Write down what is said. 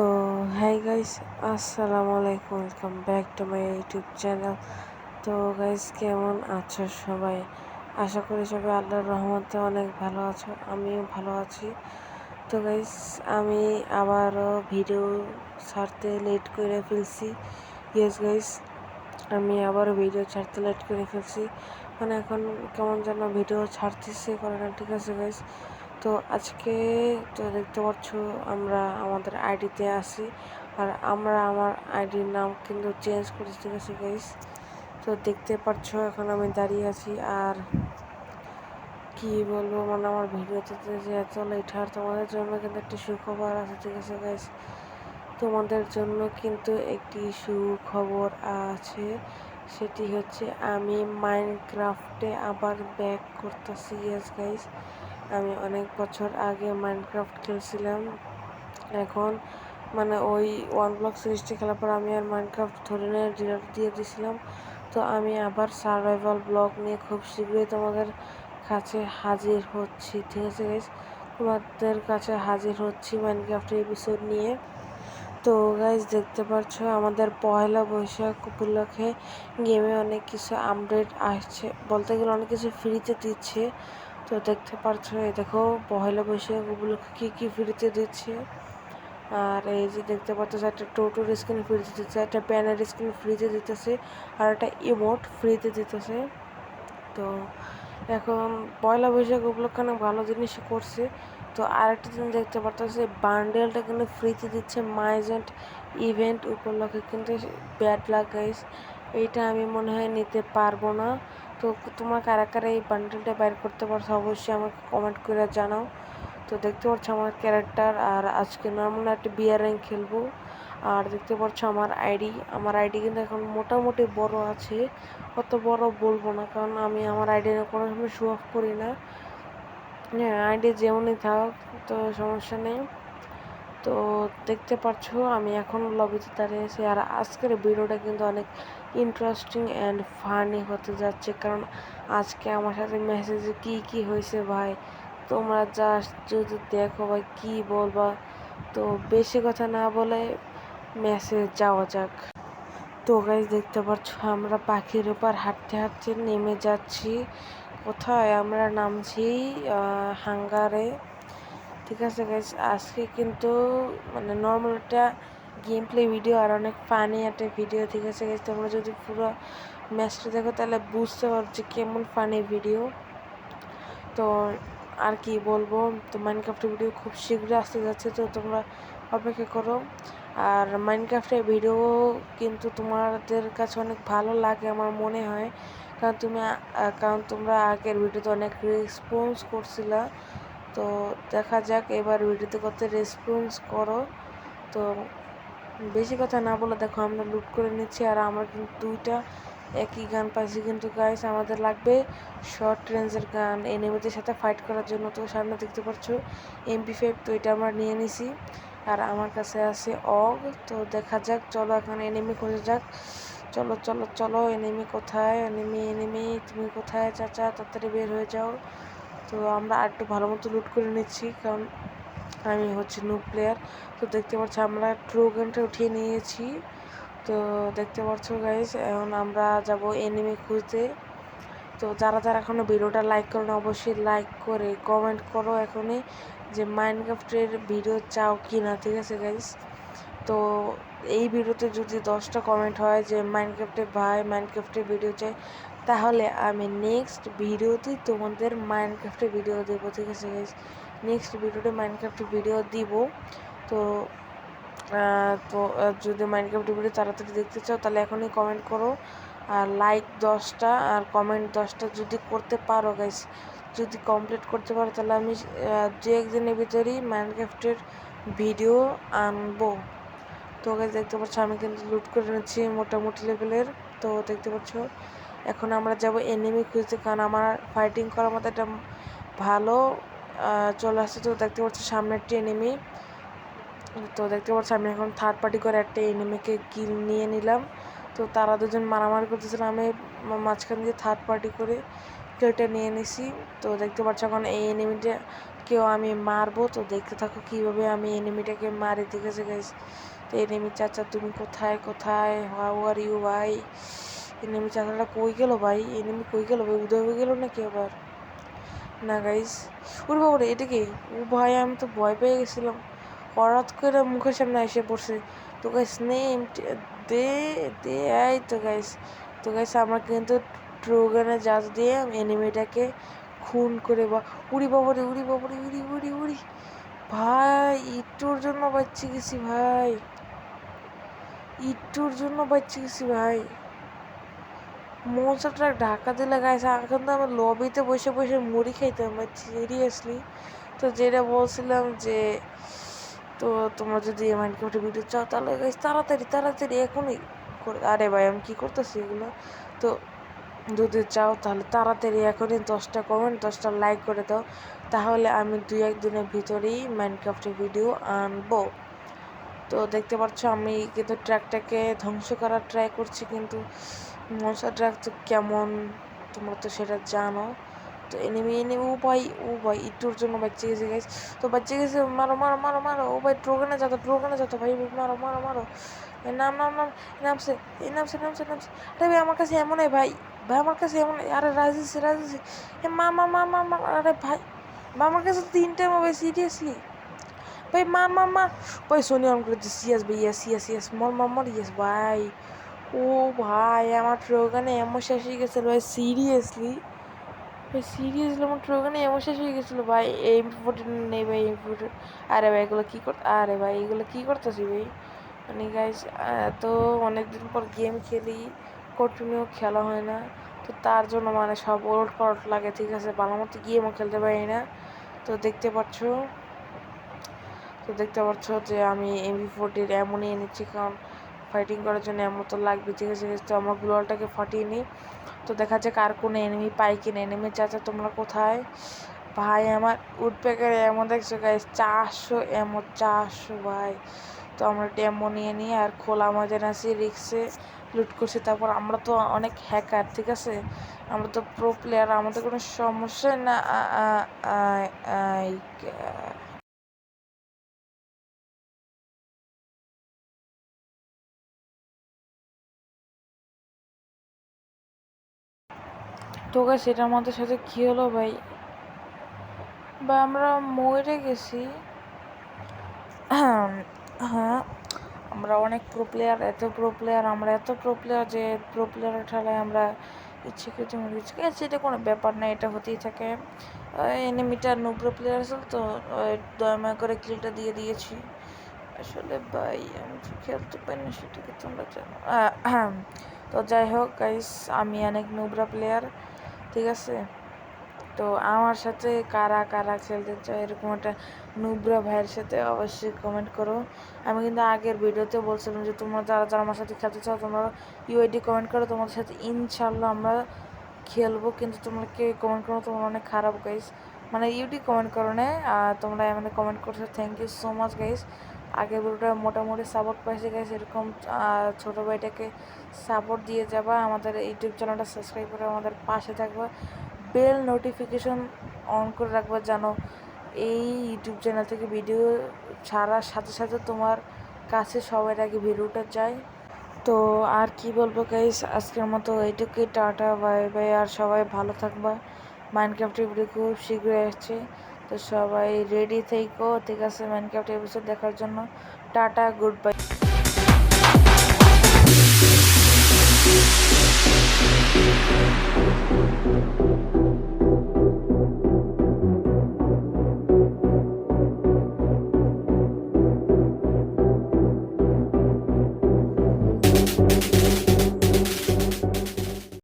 তো hi guys, আসসালামু আলাইকুম, welcome back to my YouTube channel. তো গাইস, কেমন আছো সবাই? আশা করি সবাই আল্লাহর রহমতে অনেক ভালো আছো, আমিও ভালো আছি। তো গাইস, আমি আবারও ভিডিও ছাড়তে লেট করে ফেলছি। ইয়েস গাইস, আমি আবারও ভিডিও ছাড়তে লেট করে ফেলছি, মানে এখন কেমন যেন ভিডিও ছাড়তেছে করে না। ঠিক আছে গাইস, তো আজকে তো দেখতে পাচ্ছ আমরা আমাদের আইডিতে আছি, আর আমার আইডির নাম কিন্তু চেঞ্জ করেছি। ঠিক আছে গাইস, তো দেখতে পাচ্ছ এখন আমি দাঁড়িয়ে আছি। আর কি বলবো, মানে আমার ভিডিওতে যে এত লেট, আর তোমাদের জন্য কিন্তু একটি সুখবর আছে। ঠিক আছে গাইস, তোমাদের জন্য কিন্তু একটি সুখবর আছে, সেটি হচ্ছে আমি মাইনক্রাফটে আবার ব্যাক করতেছি। ইয়েস গাইস, আমি অনেক বছর আগে মাইনক্রাফট খেলছিলাম, এখন মানে ওই ওয়ান ব্লক সিরিজটি খেলার পর আমি আর মাইনক্রাফট ধরে নিয়ে ডিলিট দিয়ে দিয়েছিলাম। তো আমি আবার সার্ভাইভাল ব্লগ নিয়ে খুব শীঘ্রই তোমাদের কাছে হাজির হচ্ছি। ঠিক আছে গাইস, তোমাদের কাছে হাজির হচ্ছি মাইনক্রাফটের এপিসোড নিয়ে। তো গাইস, দেখতে পাচ্ছ আমাদের পয়লা বৈশাখ উপলক্ষে গেমে অনেক কিছু আপডেট আসছে, বলতে গেলে অনেক কিছু ফ্রিতে দিচ্ছে। তো দেখতে পাচ্ছ, এই দেখো পয়লা বৈশাখ উপলক্ষে কী কী ফ্রিতে দিচ্ছে। আর এই যে দেখতে পাচ্ছ একটা টোটোর স্ক্রিন ফ্রিতে দিচ্ছে, একটা প্যানের স্ক্রিন ফ্রিতে দিতেছে, আর একটা ইমোট ফ্রিতে দিতেছে। তো এখন পয়লা বৈশাখ উপলক্ষে অনেক ভালো জিনিস করছে। তো আরেকটা জিনিস দেখতে পারতেছে, বান্ডেলটা কিন্তু ফ্রিতে দিচ্ছে মাইজেন্ট ইভেন্ট উপলক্ষে, কিন্তু ব্যাড লাক গাইস, এইটা আমি মনে হয় নিতে পারবো না। তো তোমরা কারা কারা এই বান্ডেলটা বাইর করতে পারছো অবশ্যই আমাকে কমেন্ট করে জানাও। তো দেখতে পাচ্ছ আমার ক্যারেক্টার, আর আজকে নর্মাল একটা বিয়ার র্যাঙ্ক খেলবো। আর দেখতে পাচ্ছ আমার আইডি কিন্তু এখন মোটামুটি বড় আছে, অত বড় বলবো না, কারণ আমি আমার আইডি কোনো সময় শো অফ করি না। হ্যাঁ, আইডি যেমনই থাক, তো সমস্যা নেই। তো দেখতে পাচ্ছ আমি এখন লবিতে দাঁড়িয়ে আছি, আর আজকের ভিডিওটা কিন্তু অনেক ইন্টারেস্টিং অ্যান্ড ফানি হতে যাচ্ছে, কারণ আজকে আমার সাথে মেসেজে কি কি হয়েছে ভাই, তোমরা জাস্ট যদি দেখো ভাই কি বলবা। তো বেশি কথা না বলে মেসেজ যাওয়া যাক। তো গাইস, দেখতে পাচ্ছ আমরা পাখির উপর হাঁটতে হাঁটতে নেমে যাচ্ছি। কোথায় আমরা নামছি? হাঙ্গারে। ঠিক আছে গাইস, আজকে কিন্তু মানে নর্মাল একটা গেম প্লে ভিডিও আর অনেক ফানি একটা ভিডিও। ঠিক আছে গাইস, তোমরা যদি পুরো ম্যাচটা দেখো তাহলে বুঝতে পারছো যে কেমন ফানি ভিডিও। তো আর কি বলবো, তো মাইনক্রাফটের ভিডিও খুব শীঘ্রই আসতে যাচ্ছে, তো তোমরা অপেক্ষা করো। আর মাইনক্রাফটের ভিডিও কিন্তু তোমাদের কাছে অনেক ভালো লাগে আমার মনে হয়, কারণ তোমরা আগের ভিডিওতে অনেক রেসপন্স করছিলা। তো দেখা যাক এবার ভিডিওতে কত রেসপন্স করো। তো বেশি কথা না বলে দেখো আমরা লুট করে নিচ্ছি, আর আমরা কিন্তু দুইটা একই গান পাইছি। কিন্তু গাইস, আমাদের লাগবে শর্ট রেঞ্জের গান এনিমিদের সাথে ফাইট করার জন্য। তো সামনে দেখতে পাচ্ছ MP5, তো এটা আমরা নিয়ে নিছি, আর আমার কাছে আছে অগ। তো দেখা যাক, চলো এখন এনিমি খোঁজা যাক। চলো চলো চলো, এনিমি কোথায়? এনিমি তুমি কোথায় চাচা? তাড়াতাড়ি বের হয়ে যাও। তো আমরা আর একটু ভালো মতো লুট করে নিচ্ছি, কারণ আমি হচ্ছে নো প্লেয়ার। তো দেখতে পাচ্ছ আমরা ট্রুগেনটা উঠিয়ে নিয়েছি। তো দেখতে পাচ্ছ গাইস, এখন আমরা যাব এনিমি খুঁজতে। তো যারা যারা এখনো ভিডিওটা লাইক করো না, অবশ্যই লাইক করে কমেন্ট করো এখনই যে মাইনক্রাফটের ভিডিও চাও কি না। ঠিক আছে গাইস, তো এই ভিডিওতে যদি 10টা কমেন্ট হয় যে মাইনক্রাফটের ভিডিও চাই, তাহলে আমি নেক্সট ভিডিওতেই তোমাদের মাইনক্রাফটের ভিডিও দেবো। ঠিক আছে গাইস, নেক্সট ভিডিওতে মাইনক্রাফটের ভিডিও দিব। তো যদি মাইনক্রাফটের ভিডিও তাড়াতাড়ি দেখতে চাও তাহলে এখনই কমেন্ট করো, আর লাইক 10টা আর কমেন্ট 10টা যদি করতে পারো গাইস, যদি কমপ্লিট করতে পারো, তাহলে আমি দু একদিনের ভিতরেই মাইনক্রাফটের ভিডিও আনবো। তো গাইস, দেখতে পাচ্ছ আমি কিন্তু লুট করে নিচ্ছি মোটামুটি লেভেলের। তো দেখতে পাচ্ছ এখন আমরা যাব এনিমি খুঁজতে, কারণ আমার ফাইটিং করার মতো একটা ভালো চলে আসছে। তো দেখতে পাচ্ছ সামনে একটি এনিমি। তো দেখতে পাচ্ছ আমি এখন থার্ড পার্টি করে একটা এনিমিকে কিল নিয়ে নিলাম। তো তারা দুজন মারামারি করতেছিল, আমি মাঝখান দিয়ে থার্ড পার্টি করে কিলটা নিয়ে নিছি। তো দেখতে পাচ্ছ এখন এই এনিমিটা কেউ আমি মারবো। তো দেখতে থাকো কীভাবে আমি এনিমিটাকে মারি, ঠিক আছে গাইস। তো এনিমি চাচা তুমি কোথায় কোথায়, হাউ আর ইউ ভাই? এনিমি চাচাটা কই গেল ভাই? এনিমি কই গেল ভাই? উদয় হয়ে গেল নাকি আবার? না গাইস, ওরে বাবারে এটা কি? ও ভাই আমি তো ভয় পেয়ে গেছিলাম, হঠাৎ করে মুখের সামনে এসে পড়ছে। তো গাইস নেম দে দে এই তো গাইস আমরা কিন্তু ট্রোগানের জাজ দিয়ে এনিমিটাকে খুন করে বা উড়ি বাবারে উড়ি বাবারে উড়ি উড়ি উড়ি ভাই, একটুর জন্য বাচ্চা গেছি ভাই, একটুর জন্য বাচ্চা গেছি ভাই। মনস্টারটা ঢাকা দিলে গাইছে, এখন তো আমি লবিতে বসে বসে মুড়ি খাইতাম ভাই, সিরিয়াসলি। তো যেটা বলছিলাম যে তো তোমরা যদি মাইনক্রাফটের ভিডিও চাও তাহলে গাইস তাড়াতাড়ি তাড়াতাড়ি এখনই করে, আরে ভাই আমি কী করতেছি এগুলো। তো যদি চাও তাহলে তাড়াতাড়ি এখনই 10টা কমেন্ট 10টা লাইক করে দাও, তাহলে আমি 2-1 দিনের ভিতরেই মাইনক্রাফটের ভিডিও আনবো। তো দেখতে পাচ্ছ আমি কিন্তু ট্র্যাকটাকে ধ্বংস করার ট্রাই করছি, কিন্তু মনস্টার ট্র্যাক তো কেমন তোমরা তো সেটা জানো। তো এনিমি ও ভাই একটুর জন্য বাচ্চা গেছে গাইস। তো বাচ্চা গেছে, মারো মারো মারো মারো, ও ভাই ট্রোগানে যাতো ভাই, মারো মারো মারো। নাম নাম নাম নামছে নামছে নামছে নামছে। আরে ভাই আমার কাছে এমন ভাই, ভাই আমার কাছে এমন, আরে রাজেছি মা মা মা মা মা, আরে ভাই আমার কাছে 3টা মোবাইল, সিরিয়াসলি ভাই মার মার মার ভাই। সোনি অন করে দিচ্ছি, ইয়াস ভাই, ইয়াস মর মর মর, ইয়াস ভাই। ও ভাই আমার ট্রোগানে এমন শেষ হয়ে গেছিল ভাই, সিরিয়াসলি আমার ট্রোগানে এমন শেষ হয়ে গেছিলো ভাই। M14 নেই ভাই, M14। আরে ভাই এগুলো কী করতে, আরে ভাই এগুলো কী করতেছি ভাই, মানে গাইস তো অনেকদিন পর গেম খেলি, কন্টিনিউ খেলা হয় না, তো তার জন্য মানে সব ওলট পালট লাগে, ঠিক আছে, ভালো মতো গেমও খেলতে পারি না। তো দেখতে পাচ্ছ যে আমি MP40 এমনই এনেছি, কারণ ফাইটিং করার জন্য এমন তো লাগবে, ঠিক আছে। তো আমার গ্লোয়ালটাকে ফাটিয়ে নিই, তো দেখা যাক আর কোনো এনিমি পাই কিনা। এনিমি চাচা তোমরা কোথায় ভাই? আমার উডপ্যাকারে এমন দেখছো গাইস 400 এমন, 400 ভাই। তো আমরা ডেমো নিয়ে নিই আর খোলা ময়দান আছি, রিক্সে লুট করছি। তারপর আমরা তো অনেক হ্যাকার, ঠিক আছে, আমরা তো প্রো প্লেয়ার, আমাদের কোনো সমস্যা না। তো গাইস সেটা আমাদের সাথে কী হলো ভাই, বা আমরা মরে গেছি। হ্যাঁ আমরা অনেক প্রো প্লেয়ার, আমরা এত প্রো প্লেয়ার যে প্রো প্লেয়ারের ঠেলায় আমরা ইচ্ছে করতে মরে গেছি। সেটা কোনো ব্যাপার না, এটা হতেই থাকে। এনিমিটা প্রো প্লেয়ার আসল, তো দয়া করে কিলটা দিয়ে দিয়েছি। আসলে ভাই আমি তো খেলতে পারি না, সেটাকে তোমরা জানো। তো যাই হোক গাইস, আমি অনেক নুবরা প্লেয়ার, ঠিক আছে। তো আমার সাথে কারা কারা খেলতে চাও এরকম একটা নুবরা ভাইয়ের সাথে অবশ্যই কমেন্ট করো। আমি কিন্তু আগের ভিডিওতে বলছিলাম যে তোমরা যারা যারা আমার সাথে খেলতে চাও তোমরা ইউআইডি কমেন্ট করো, তোমাদের সাথে ইনশাল্লাহ আমরা খেলবো। কিন্তু তোমরা কেউ কমেন্ট করো, তোমরা অনেক খারাপ গাইস, মানে ইউডি কমেন্ট করো না, তোমরা এমনি কমেন্ট করছো, thank you so much guys. আগের ভিডিওটা মোটামুটি সাপোর্ট পাইছে গাইস, এরকম ছোটো ভাইটাকে সাপোর্ট দিয়ে যাবা, আমাদের ইউটিউব চ্যানেলটা সাবস্ক্রাইব করে আমাদের পাশে থাকবা, বেল নোটিফিকেশন অন করে রাখবা, যেন এই ইউটিউব চ্যানেল থেকে ভিডিও ছাড়ার সাথে সাথে তোমার কাছে সবার আগে ভিডিওটা যায়। তো আর কি বলবো গাইস, আজকের মতো এইটুকুই, টাটা বাই বাই, আর সবাই ভালো থাকবা। মাইনক্রাফটের ভিডিও খুব শীঘ্রই আসছে, তো সবাই রেডি থেকো, ঠিক আছে, মাইনক্রাফট এপিসোড দেখার জন্য। Tata, good bye.